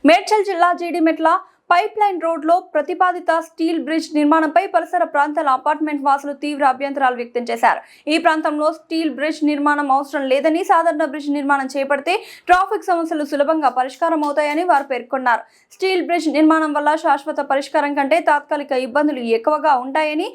మేడ్చల్ జిల్లా Jeedimetla pipe line రోడ్లో ప్రతిపాదిత స్టీల్ బ్రిడ్జ్ నిర్మాణంపై పరిసర ప్రాంతాల అపార్ట్మెంట్ వాసులు తీవ్ర అభ్యంతరాలు వ్యక్తం చేశారు. ఈ ప్రాంతంలో స్టీల్ బ్రిడ్జ్ నిర్మాణం అవసరం లేదని, సాధారణ బ్రిడ్జ్ నిర్మాణం చేపడితే ట్రాఫిక్ సమస్యలు సులభంగా పరిష్కారం అవుతాయని వారు పేర్కొన్నారు. స్టీల్ బ్రిడ్జ్ నిర్మాణం వల్ల శాశ్వత పరిష్కారం కంటే తాత్కాలిక ఇబ్బందులు ఎక్కువగా ఉంటాయని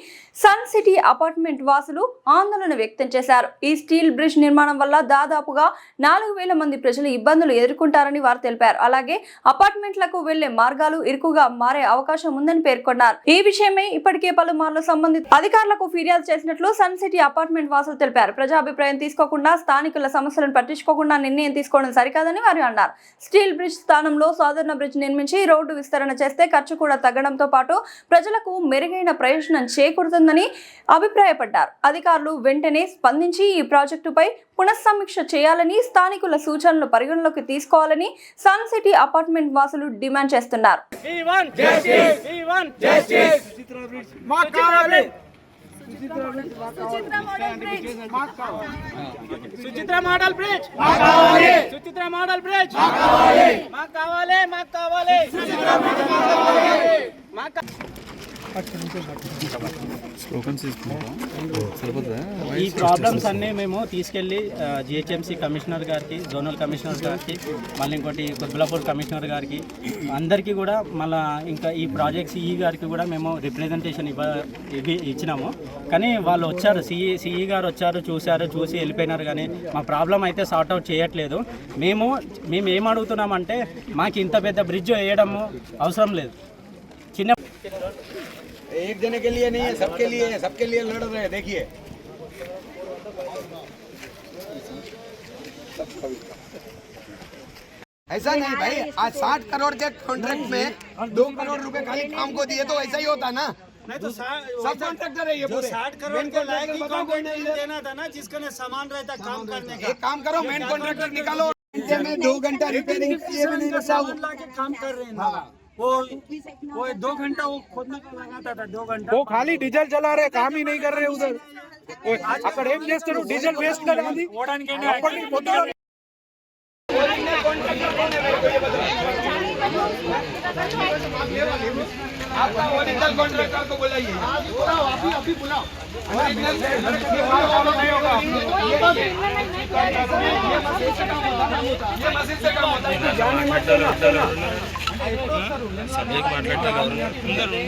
సన్ సిటీ అపార్ట్మెంట్ వాసులు ఆందోళన వ్యక్తం చేశారు. ఈ స్టీల్ బ్రిడ్జ్ నిర్మాణం వల్ల దాదాపుగా 4,000 మంది ప్రజలు ఇబ్బందులు ఎదుర్కొంటారని వారు తెలిపారు. అలాగే అపార్ట్మెంట్లకు వెళ్లే మార్గాలు ఇరుకుగా మారే అవకాశం ఉందని పేర్కొన్నారు. ఈ విషయమై ఇప్పటికే పలుమార్లు సంబంధిత అధికారులకు ఫిర్యాదు చేసినట్లు సన్ సిటీ అపార్ట్మెంట్ వాసులు తెలిపారు. ప్రజాభిప్రాయం తీసుకోకుండా, స్థానికుల సమస్యలను పట్టించుకోకుండా నిర్ణయం తీసుకోవడం సరికాదని వారు అన్నారు. స్టీల్ బ్రిడ్జ్ స్థానంలో సాధారణ బ్రిడ్జ్ నిర్మించి రోడ్డు విస్తరణ చేస్తే ఖర్చు కూడా తగ్గడంతో పాటు ప్రజలకు మెరుగైన ప్రయోజనం చేకూరుతుందని అభిప్రాయపడ్డారు. అధికారులు వెంటనే స్పందించి ఈ ప్రాజెక్టుపై పునఃసమీక్ష చేయాలని, స్థానికుల సూచనలు పరిగణలోకి తీసుకోవాలని సన్ సిటీ అపార్ట్మెంట్ వాసులు డిమాండ్ చేస్తున్నారు. Suchitra model bridge Suchitra model bridge మాకు కావాలి ఈ ప్రాబ్లమ్స్ అన్నీ మేము తీసుకెళ్ళి జిహెచ్ఎంసీ కమిషనర్ గారికి, జోనల్ కమిషనర్ గారికి, మళ్ళీ ఇంకోటి కుత్బులాపూర్ కమిషనర్ గారికి, అందరికీ కూడా మళ్ళీ ఇంకా ఈ ప్రాజెక్ట్ సిఈ గారికి కూడా మేము రిప్రజెంటేషన్ ఇచ్చినాము. కానీ వాళ్ళు వచ్చారు, సిఈ గారు వచ్చారు, చూసి వెళ్ళిపోయినారు. కానీ మా ప్రాబ్లం అయితే సార్ట్అవుట్ చేయట్లేదు. మేము ఏం అడుగుతున్నామంటే మాకు ఇంత పెద్ద బ్రిడ్జ్ వేయడము అవసరం లేదు. చిన్న एक जने के लिए नहीं है, सबके लिए लड़ रहे हैं. देखिए ऐसा नहीं भाई, आज 60 करोड़ के कॉन्ट्रैक्ट में 2 करोड़ रुपए खाली काम को दिए तो ऐसा ही होता ना. नहीं तो सब कॉन्ट्रैक्टर है ये पूरे 60 करोड़ के लायक ही कॉन्ट्रैक्टर देना था ना, जिसका सामान रहता काम करने का. एक काम करो, मेन कॉन्ट्रैक्टर निकालो. घंटे में 2 घंटा रिपेयरिंग के लिए भी नहीं बचा. के काम कर रहे हैं. वो 2 घंटा वो खोदने का लगाता था. 2 घंटा वो खाली डीजल चला रहे, काम ही नहीं कर रहे उधर. అక్కడ ఏం చేస్తారు? డీజిల్ వేస్ట్ కదా అది. आपका ओरिजिनल कॉन्ट्रैक्टर को बुलाइए. अभी बुलाओ. ये मशीन से काम होता है. जाने मत दो ना. సబ్జెక్ట్ మాట్లాడితే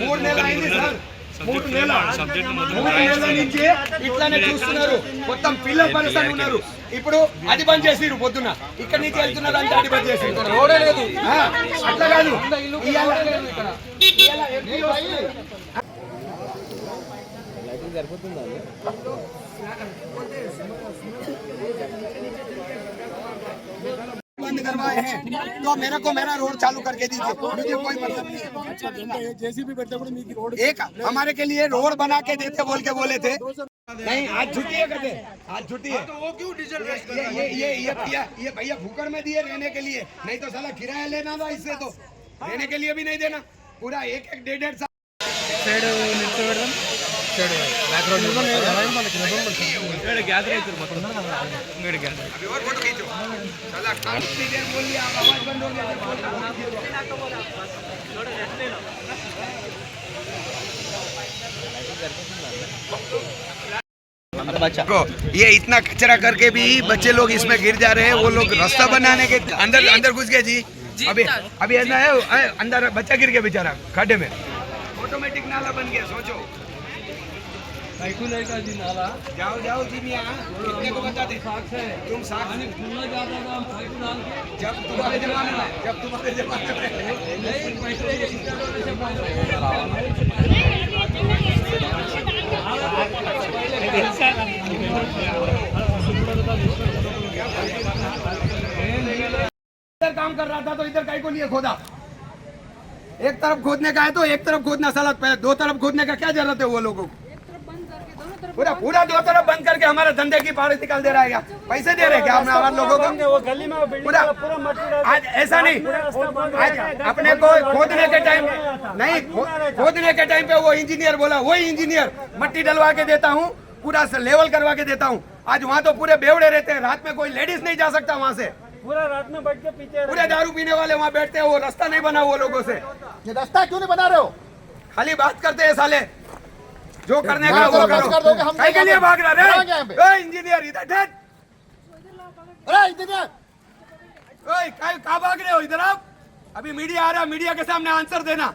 మూడు నెలలు అయింది సార్. 3 నెలల నుంచి ఇట్లానే చూస్తున్నారు. మొత్తం పిల్లలు పరిస్థితి ఉన్నారు. ఇప్పుడు అది బంద్ చేసిరు. పొద్దున ఇక్కడ నుంచి వెళ్తున్నారు అంటే అది బంద్ చేసి రోడే లేదు. అట్లా కాదు, बंद करवाए हैं तो मेरे को मेरा रोड चालू करके दीजिए. मुझे कोई मतलब नहीं है. एक हमारे के लिए रोड बना के देते बोल के बोले थे. नहीं, आज छुट्टी है कहते, आज छुट्टी है. तो वो क्यों डीजल ये भैया फूकड़ में दिए रहने के लिए. नहीं तो साला किराया लेना था इससे, तो रहने के लिए भी नहीं देना. पूरा 1-1.5 साल ये इतना कचरा करके भी बच्चे लोग इसमें गिर जा रहे हैं. वो लोग रास्ता बनाने के अंदर घुस गए जी. अभी ऐसा है, अंदर बच्चा गिर गया बेचारा खड्डे में. ऑटोमेटिक नाला बन गया. सोचो जी नाला. जाओ जी मियां, कितने को बताते तुम साथ जब तुम्हारे जमाने में इधर काम कर रहा था तो इधर काहे को लिए खोदा. एक तरफ खोदने का है तो एक तरफ खोदना साला. 2 तरफ खोदने का क्या जरूरत है वो लोगों को? पूरा 2 तरफ बंद करके हमारे धंधे की पाड़ी निकाल दे रहा है. क्या पैसे दे रहे क्या हमारे लोगों को? वो गली में पूरा आज ऐसा नहीं. आज अपने को खोदने के टाइम नहीं, खोदने के टाइम पे वो इंजीनियर बोला, वही इंजीनियर मट्टी डलवा के देता हूँ, पूरा लेवल करवा के देता हूँ. आज वहाँ तो पूरे बेवड़े रहते हैं. रात में कोई लेडीज नहीं जा सकता वहाँ से. पूरा रात में बैठ के पीते पूरे दारू पीने वाले वहाँ बैठते हैं, वो रास्ता नहीं बना वो लोगों से। ये रास्ता क्यों नहीं बना रहे हो? खाली बात करते हैं साले, जो करने का बात वो करो, बस कर दो कि करो। हम कहीं के लिए भाग रहा कहाँ गए यहाँ पे? है इंजीनियर इधर ठहर। अरे इंजीनियर, ओए कहाँ भाग रहे हो? इधर आओ, अभी मीडिया आ रहा है, मीडिया के सामने आंसर देना।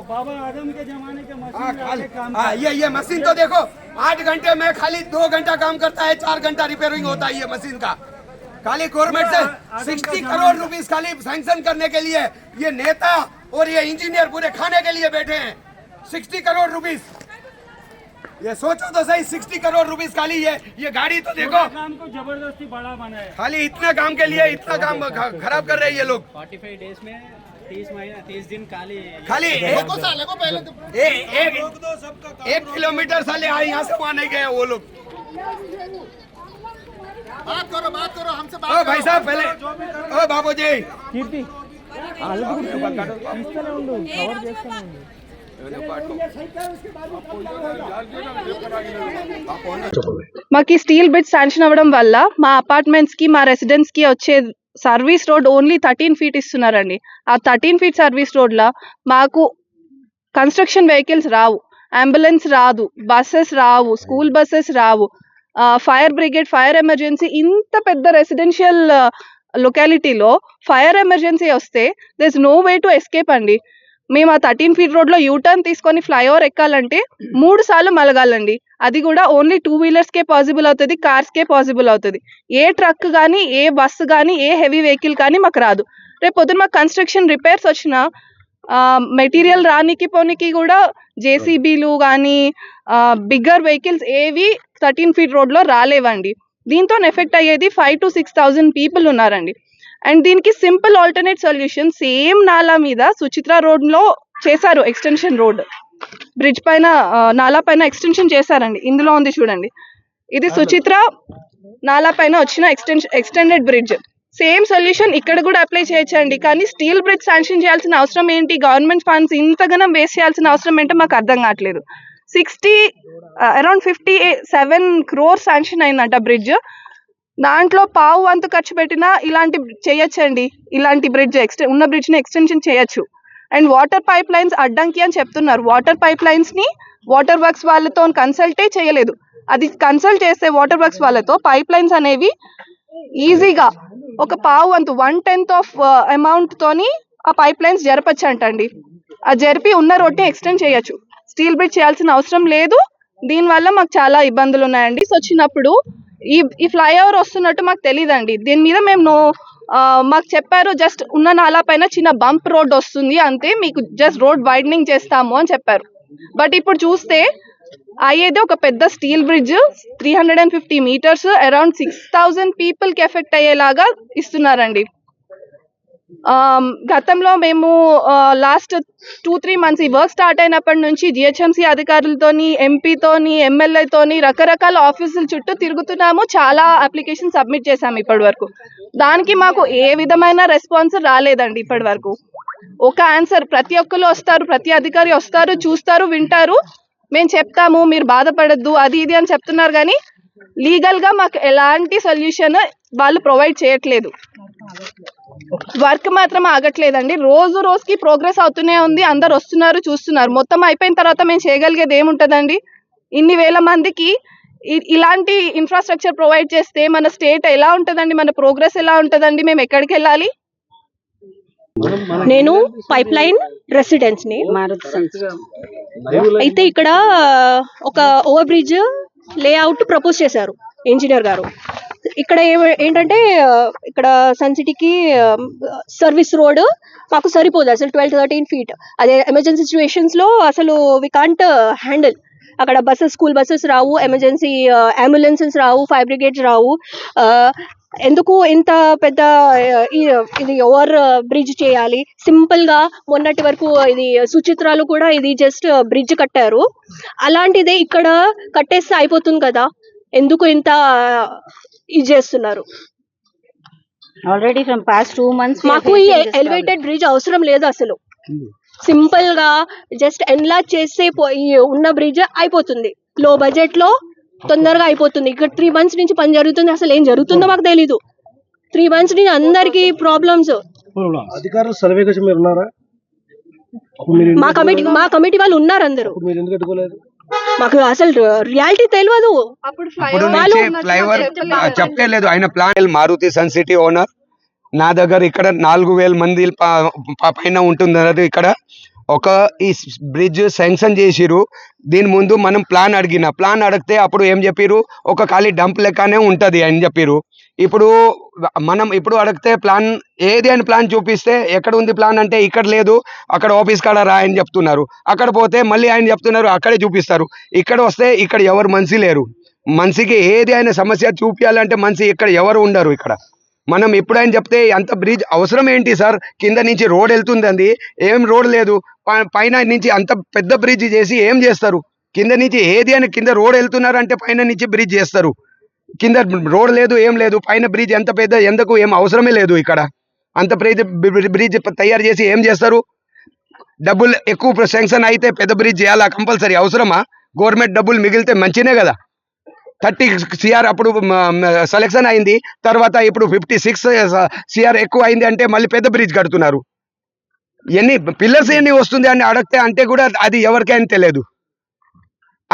बाबा आदम के जमाने के हाँ, मशीन काम हाँ, ये मशीन तो देखो 8 घंटे में खाली 2 घंटा काम करता है, 4 घंटा रिपेयरिंग होता है ये मशीन का। खाली गवर्नमेंट से 60 करोड़ रुपीस खाली सैंक्शन करने के लिए ये नेता और ये इंजीनियर पूरे खाने के लिए बैठे हैं। 60 करोड़ रुपीस, ये सोचो तो सही, 60 करोड़ रुपीस खाली ये गाड़ी तो देखो। काम को जबरदस्ती बड़ा बनाया। खाली इतने काम के लिए इतना काम खराब कर रहे हैं ये लोग। 45 डेज में 30 दिन खाली देखो साले को पहले तो 1 किलोमीटर साले यहाँ से वहाँ नहीं गए वो लोग। बात करो हमसे ओ बात भाई साहब पहले, ओ बाबू जी కీర్తి మాకు ఈ స్టీల్ బ్రిడ్జ్ శాంక్షన్ అవ్వడం వల్ల మా అపార్ట్మెంట్స్ కి మా రెసిడెంట్స్ కి వచ్చే సర్వీస్ రోడ్ ఓన్లీ 13 feet ఇస్తున్నారండి. ఆ 13 feet సర్వీస్ రోడ్ లా మాకు కన్స్ట్రక్షన్ వెహికల్స్ రావు, అంబులెన్స్ రాదు, బస్సెస్ రావు, స్కూల్ బస్సెస్ రావు, ఫైర్ బ్రిగేడ్, ఫైర్ ఎమర్జెన్సీ. ఇంత పెద్ద రెసిడెన్షియల్ లొకాలిటీలో ఫైర్ ఎమర్జెన్సీ వస్తే this no way to escape అండి. మేము ఆ 13 feet రోడ్లో యూటర్న్ తీసుకొని ఫ్లైఓవర్ ఎక్కాలంటే 3 సార్లు మలగాలండి. అది కూడా ఓన్లీ 2 wheelersకే పాసిబుల్ అవుతుంది, కార్స్కే పాసిబుల్ అవుతుంది. ఏ ట్రక్ కానీ, ఏ బస్సు కానీ, ఏ హెవీ వెహికల్ కానీ మాకు రాదు. రేపు పొద్దున మాకు కన్స్ట్రక్షన్ రిపేర్స్ వచ్చినా మెటీరియల్ రానికి పోనీకి కూడా జేసీబీలు కానీ బిగ్గర్ వెహికల్స్ ఏవి 13 feet రోడ్లో రాలేవండి. దీంతో ఎఫెక్ట్ అయ్యేది 5,000 to 6,000 పీపుల్ ఉన్నారండి. అండ్ దీనికి సింపుల్ ఆల్టర్నేట్ సొల్యూషన్ సేమ్ నాలా మీద సుచిత్ర రోడ్లో చేశారు, ఎక్స్టెన్షన్ రోడ్ బ్రిడ్జ్ పైన నాలా పైన ఎక్స్టెన్షన్ చేశారండి. ఇందులో ఉంది చూడండి, ఇది సుచిత్ర నాలా పైన వచ్చిన ఎక్స్టెండెడ్ బ్రిడ్జ్. సేమ్ సొల్యూషన్ ఇక్కడ కూడా అప్లై చేయొచ్చండి. కానీ స్టీల్ బ్రిడ్జ్ శాంక్షన్ చేయాల్సిన అవసరం ఏంటి, గవర్నమెంట్ ఫండ్స్ ఇంతగానం వేస్ట్ చేయాల్సిన అవసరం ఏంటో మాకు అర్థం కావట్లేదు. అరౌండ్ 57 crores శాంక్షన్ అయిందంట బ్రిడ్జ్. దాంట్లో పావు వంతు ఖర్చు పెట్టినా ఇలాంటి చేయొచ్చండి, ఇలాంటి బ్రిడ్జ్ ఉన్న బ్రిడ్జ్ని ఎక్స్టెన్షన్ చేయొచ్చు. అండ్ వాటర్ పైప్ లైన్స్ అడ్డంకి అని చెప్తున్నారు. వాటర్ పైప్ లైన్స్ని వాటర్ వర్క్స్ వాళ్ళతో కన్సల్టే చేయలేదు. అది కన్సల్ట్ చేస్తే వాటర్ వర్క్స్ వాళ్ళతో పైప్ లైన్స్ అనేవి ఈజీగా ఒక పావు వంతు 1/10 ఆఫ్ అమౌంట్ తోని ఆ పైప్ లైన్స్ జరపచ్చు అంటండి. ఆ జరిపి ఉన్న రోడ్ని ఎక్స్టెండ్ చేయొచ్చు, స్టీల్ బ్రిడ్జ్ చేయాల్సిన అవసరం లేదు. దీనివల్ల మాకు చాలా ఇబ్బందులు ఉన్నాయండి. వచ్చినప్పుడు ఈ ఫ్లైఓవర్ వస్తున్నట్టు మాకు తెలియదండి. దీని మీద మేము మాకు చెప్పారు జస్ట్ ఉన్న నాలా పైన చిన్న బంప్ రోడ్ వస్తుంది అంతే, మీకు జస్ట్ రోడ్ వైడనింగ్ చేస్తాము అని చెప్పారు. బట్ ఇప్పుడు చూస్తే అయ్యేది ఒక పెద్ద స్టీల్ బ్రిడ్జ్, 350 meters, అరౌండ్ 6,000 పీపుల్కి ఎఫెక్ట్ అయ్యేలాగా ఇస్తున్నారండి. గతంలో మేము లాస్ట్ 2-3 months ఈ వర్క్ స్టార్ట్ అయినప్పటి నుంచి జిహెచ్ఎంసీ అధికారులతోని, ఎంపీతోని, ఎమ్మెల్యేతోని రకరకాల ఆఫీసుల చుట్టూ తిరుగుతున్నాము. చాలా అప్లికేషన్ సబ్మిట్ చేశాము ఇప్పటి వరకు. దానికి మాకు ఏ విధమైన రెస్పాన్స్ రాలేదండి ఇప్పటి వరకు. ఒక ఆన్సర్, ప్రతి ఒక్కరు వస్తారు, ప్రతి అధికారి వస్తారు, చూస్తారు, వింటారు, మేము చెప్తాము మీరు బాధపడద్దు అది ఇది అని చెప్తున్నారు. కానీ లీగల్గా మాకు ఎలాంటి సొల్యూషన్ వాళ్ళు ప్రొవైడ్ చేయట్లేదు. వర్క్ మాత్రం ఆగట్లేదండి, రోజుకి ప్రోగ్రెస్ అవుతూనే ఉంది. అందరు వస్తున్నారు, చూస్తున్నారు. మొత్తం అయిపోయిన తర్వాత మేము చేయగలిగేది ఏముంటుందండి? ఇన్ని వేల మందికి ఇలాంటి ఇన్ఫ్రాస్ట్రక్చర్ ప్రొవైడ్ చేస్తే మన స్టేట్ ఎలా ఉంటుందండి, మన ప్రోగ్రెస్ ఎలా ఉంటుందండి, మేము ఎక్కడికి వెళ్ళాలి? నేను పైప్ లైన్ రెసిడెంట్స్ ని. అయితే ఇక్కడ ఒక ఓవర్ బ్రిడ్జ్ లేఅవుట్ ప్రపోజ్ చేశారు ఇంజనీర్ గారు. ఇక్కడ ఏంటంటే ఇక్కడ సన్ సిటీకి సర్వీస్ రోడ్ మాకు సరిపోదు అసలు, 12-13 feet. అదే ఎమర్జెన్సీ సిచ్యువేషన్స్ లో అసలు వి కాంట్ హ్యాండిల్. అక్కడ బస్సెస్, స్కూల్ బస్సెస్ రావు, ఎమర్జెన్సీ అంబులెన్సెస్ రావు, ఫైర్ బ్రిగేడ్స్ రావు. ఎందుకు ఇంత పెద్ద ఇది ఓవర్ బ్రిడ్జ్ చేయాలి? సింపుల్ గా మొన్నటి వరకు ఇది సుచిత్రాలు కూడా ఇది జస్ట్ బ్రిడ్జ్ కట్టారు, అలాంటిదే ఇక్కడ కట్టేస్తే అయిపోతుంది కదా, ఎందుకు ఇంత ఇది చేస్తున్నారు? ఆల్రెడీ ఫ్రమ్ పాస్ట్ 2 months మాకు ఈ ఎలివేటెడ్ బ్రిడ్జ్ అవసరం లేదు అసలు. సింపుల్ గా జస్ట్ ఎన్లార్జ్ చేస్తే ఉన్న బ్రిడ్జ్ అయిపోతుంది. లో బడ్జెట్ లో తొందరగా అయిపోతుంది. ఇక్కడ 3 months నుంచి పని జరుగుతుంది, అసలు ఏం జరుగుతుందో మాకు తెలీదు. 3 months నుంచి అందరికి ప్రాబ్లమ్స్. అధికారులు సర్వే కోసం మీరు ఉన్నారా? మా కమిటీ వాళ్ళు ఉన్నారు అందరూ. మీరు ఎందుకు అడ్డుకోలేదు? మాకు అసలు రియాలిటీ తెలియదు. అప్పుడు ఇప్పుడు నుంచి ఫ్లైఓవర్ చెప్తే లేదు. ఆయన plan Maruti Sun City owner నా దగ్గర ఇక్కడ 4000 మంది పైన ఉంటుంది. ఇక్కడ ఒక ఈ బ్రిడ్జ్ శాంక్షన్ చేసిరు. దీని ముందు మనం ప్లాన్ అడిగితే అప్పుడు ఏం చెప్పిరు, ఒక ఖాళీ డంప్ లెక్కనే ఉంటది అని చెప్పిరు. ఇప్పుడు మనం అడిగితే ప్లాన్ ఏది అని ప్లాన్ చూపిస్తే ఎక్కడ ఉంది ప్లాన్ అంటే ఇక్కడ లేదు, అక్కడ ఆఫీస్ కాడ రా అని చెప్తున్నారు. అక్కడ పోతే మళ్ళీ ఆయన చెప్తున్నారు అక్కడే చూపిస్తారు. ఇక్కడ వస్తే ఇక్కడ ఎవరు మనిషి లేరు. మనిషికి ఏది అయినా సమస్య చూపించాలంటే మనిషి ఇక్కడ ఎవరు ఉండరు. ఇక్కడ మనం ఎప్పుడైనా చెప్తే అంత బ్రిడ్జ్ అవసరం ఏంటి సార్? కింద నుంచి రోడ్ వెళ్తుందండి, ఏం రోడ్ లేదు. పైన నుంచి అంత పెద్ద బ్రిడ్జ్ చేసి ఏం చేస్తారు? కింద నుంచి ఏది అని కింద రోడ్ వెళ్తున్నారు అంటే పైన నుంచి బ్రిడ్జ్ చేస్తారు. కింద రోడ్ లేదు, ఏం లేదు. పైన బ్రిడ్జ్ ఎంత పెద్ద, ఎందుకు ఏం అవసరమే లేదు. ఇక్కడ అంత బ్రిడ్జ్ తయారు చేసి ఏం చేస్తారు? డబ్బులు ఎక్కువ శాంక్షన్ అయితే పెద్ద బ్రిడ్జ్ చేయాలా కంపల్సరీ? అవసరమా? గవర్నమెంట్ డబ్బులు మిగిలితే మంచినే కదా. 30 CR అప్పుడు సెలెక్షన్ అయింది, తర్వాత ఇప్పుడు 56 CR ఎక్కువ అయింది అంటే మళ్ళీ పెద్ద బ్రిడ్జ్ కడుతున్నారు. ఎన్ని పిల్లర్స్ ఎన్ని వస్తుంది అని అడిగితే అంటే కూడా అది ఎవరికైనా తెలియదు.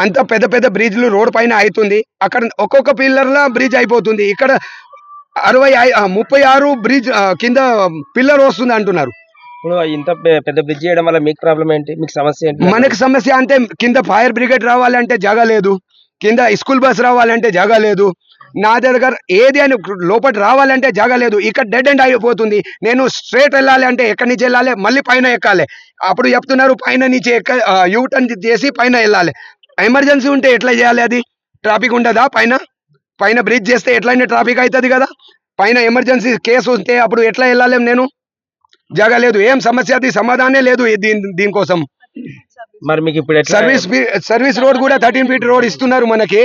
అంత పెద్ద బ్రిడ్జ్లు రోడ్ పైన అవుతుంది. అక్కడ ఒక్కొక్క పిల్లర్ల బ్రిడ్జ్ అయిపోతుంది. ఇక్కడ 36 బ్రిడ్జ్ కింద పిల్లర్ వస్తుంది అంటున్నారు. ఇప్పుడు ఇంత పెద్ద బ్రిడ్జ్ చేయడం వల్ల మీకు ప్రాబ్లం ఏంటి? మీకు సమస్య ఏంటి? మనకి సమస్య అంటే కింద ఫైర్ బ్రిగేడ్ రావాలంటే జాగా లేదు, కింద స్కూల్ బస్ రావాలంటే జాగా లేదు, నా దగ్గర ఏది అని లోపల రావాలంటే జాగా లేదు. ఇక్కడ డెడ్ ఎండ్ అయిపోతుంది. నేను స్ట్రేట్ వెళ్ళాలి అంటే ఎక్కడి నుంచి వెళ్ళాలి? మళ్ళీ పైన ఎక్కాలి. అప్పుడు చెప్తున్నారు పైన నుంచి యూటర్న్ చేసి పైన వెళ్ళాలి. ఎమర్జెన్సీ ఉంటే ఎట్లా చేయాలి? అది ట్రాఫిక్ ఉండదా? పైన బ్రిడ్జ్ చేస్తే ఎట్లయినా ట్రాఫిక్ అవుతుంది కదా. పైన ఎమర్జెన్సీ కేసు ఉంటే అప్పుడు ఎట్లా వెళ్ళాలి? నేను జాగా లేదు. ఏం సమస్య? అది సమాధానే లేదు దీనికోసం. మరి మీకు ఇప్పుడు సర్వీస్ రోడ్ కూడా 13 feet రోడ్ ఇస్తున్నారు మనకి.